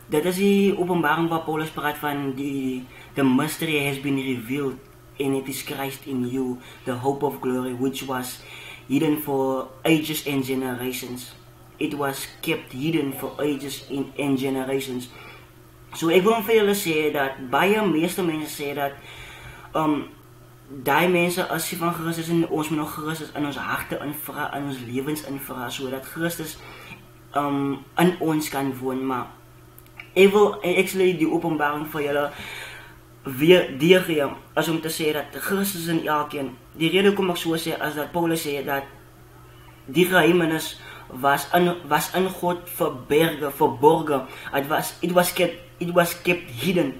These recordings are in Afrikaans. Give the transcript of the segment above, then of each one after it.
Dit is die openbaring waar Paulus praat van the mystery has been revealed and it is Christ in you, the hope of glory, which was hidden for ages and generations. It was kept hidden for ages and generations. So ek wil vir julle sê dat baie meeste mense sê dat daai mense as jy van Christus en ons moet nog Christus in ons harte invra, in ons lewens invra, sodat Christus in ons kan woon, maar ek wil actually die openbaring vir julle weer deurgee, as om te sê dat Christus in elkeen, die rede hoekom ek so sê, as dat Paulus sê dat die geheimenis was in God verborgen, it was kept hidden,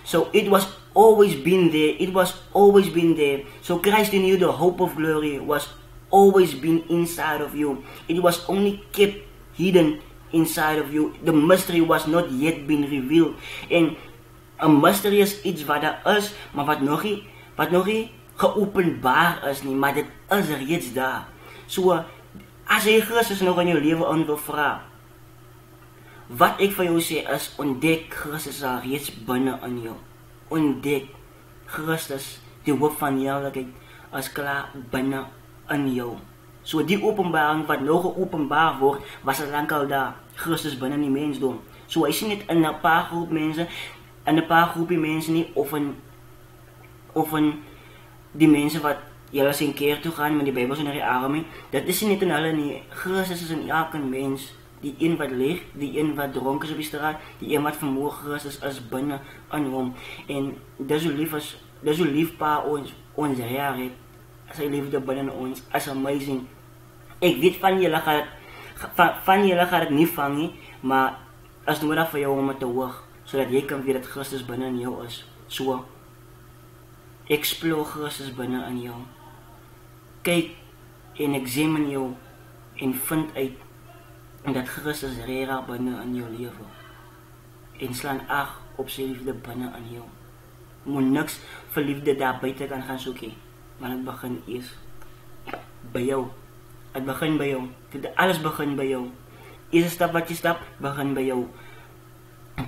so it was always been there, so Christ in you, the hope of glory, was always been inside of you, it was only kept hidden inside of you, the mystery was not yet been revealed, en een mystery is iets wat daar is, maar wat nog nie geopenbaar is nie, maar dit is reeds daar. So, as jy Christus nog in jou lewe in wil vra, wat ek vir jou sê is, ontdek Christus al reeds binne in jou. Ontdek Christus, die hoop van heerlikheid, is klaar binne in jou. So die openbaring wat nog geopenbaar word, was al lang al daar, Christus binne die mensdom. So hy sien net in 'n paar groep mense, in 'n paar groepie mense nie, of in die mense wat julle sien keer toe gaan met die Bybel onder die arm, dit is nie net in hulle nie, Christus is in elke mens, die een wat leeg, die een wat dronk is op die straat, die een wat vermoor Christus is binne in hom, en dis hoe lief pa ons Heer het, sy liefde binne ons, is amazing. Ek weet van julle gaan dit nie vang nie, maar is nodig vir jou om het te hoog, sodat jy kan weet dat Christus binne in jou is. So, explore Christus binne in jou. Kyk en examine jou en vind uit dat Christus regtig binne in jou lewe. En slaan ag op sy liefde binne in jou. Moet niks vir liefde daar buite kan gaan soek nie, maar het begin eers by jou. Het begin by jou. Alles begin by jou. Eerste stap wat jy stap, begin by jou.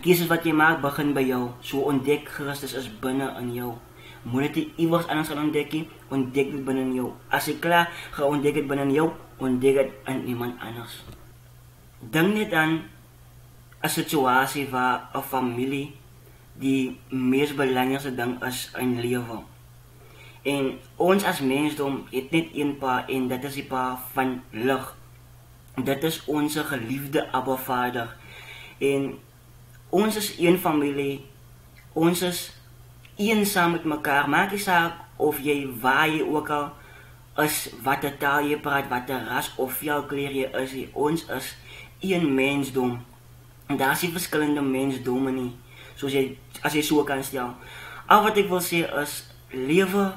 Keuses wat jy maak, begin by jou. So ontdek Christus is binne in jou. Moet dit iewers anders gaan ontdek nie, ontdek dit binne in jou. As jy klaar geontdek het binne in jou, ontdek dit in iemand anders. Dink net aan 'n situasie waar 'n familie die mees belangrikste ding is in lewe. En ons as mensdom het net een pa, en dit is die pa van lig. Dit is onze geliefde Abba Vader. En ons is een familie, ons is een saam met mekaar. Maak nie saak of jy waar jy ook al is, wat 'n taal jy praat, wat 'n ras of velkleur jy is, ons is een mensdom. En daar is nie verskillende mensdomme nie, as jy so kan stel. Al wat ek wil sê is, lewe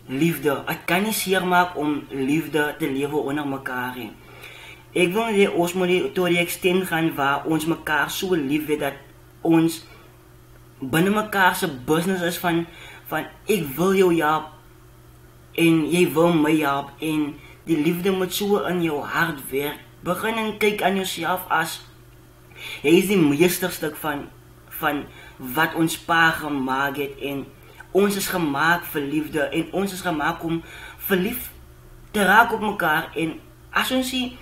liefde. Ek kan nie seer maak om liefde te lewe onder mekaar nie. Ek wil nie ons moet nie tot die extent gaan waar ons mekaar so lief het dat ons binne mekaar se business is van ek wil jou help en jy wil my help, en die liefde moet so in jou hart werk. Begin en kyk aan jouself as jy is die meesterstuk van wat ons pa gemaak het, en ons is gemaak vir liefde, en ons is gemaak om verlief te raak op mekaar, en as ons die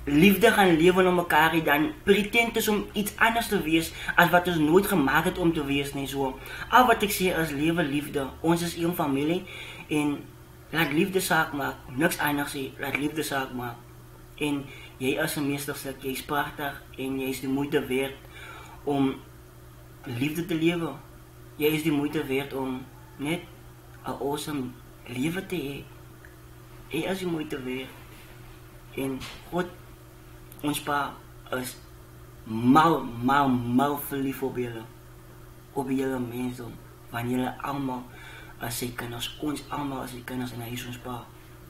liefde gaan lewe om mekaar, dan pretend is om iets anders te wees, as wat ons nooit gemaak het om te wees nie. So, al wat ek sê is lewe liefde, ons is een familie, en laat liefde saak maak, niks anders nie, laat liefde saak maak, en jy is 'n meesterstuk, jy is pragtig, en jy is die moeite werd om liefde te lewe. Jy is die moeite werd om net 'n awesome lewe te hê. Jy is die moeite werd. En God, ons pa, is mal verlief op julle. Op julle mensdom. Want julle almal as sy kinders. Ons almal as sy kinders, en hy is ons pa.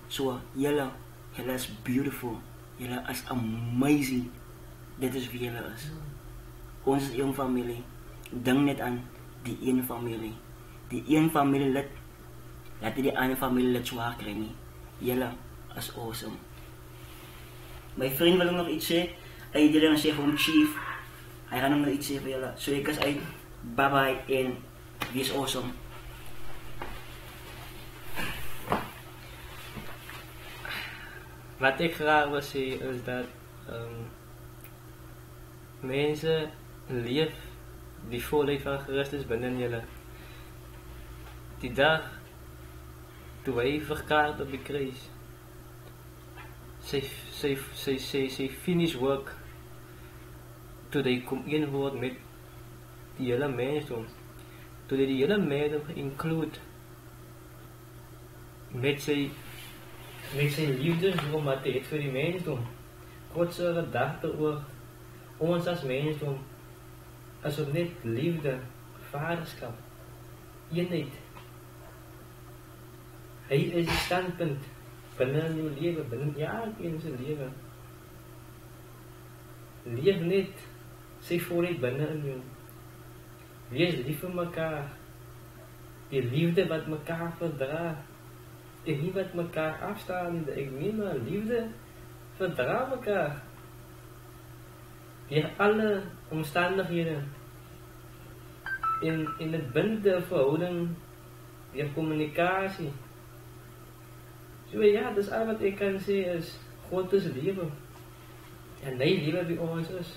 So, julle is beautiful. Julle is amazing. Dit is wie julle is. Ons is een familie. Dink net aan die een familie. Die een familielid, laat die ander familielid swaar kry nie. Julle is awesome. My vriend wil nog iets sê. Iedereen sê vir hom Chief. Hy gaan hom nou iets sê vir julle. So ek is uit, bye bye en wees awesome. Wat ek graag wil sê is dat mense leef die volheid van Christus binne in julle. Die dag toe hy verkaard op die kruis, sy finish work, toe hy kom een word met die hele mensdom, toe hy die hele mensdom include met sy liefdesdom wat hy het vir die mensdom. God se gedagte oor ons as mensdom is op net liefde, vaderskap, eenheid. Hy is die standpunt binne in jou lewe, binne elkeen se lewe. Leef net sy volheid binne in jou. Wees lief vir mekaar. Die liefde wat mekaar verdra. En nie wat mekaar afstaan. Ek meen maar, liefde verdra mekaar. Deur alle omstandighede. In het binde verhouding, deur kommunikasie. So ja, dis al wat ek kan sê is, God is lewe. En hy lewe by ons is.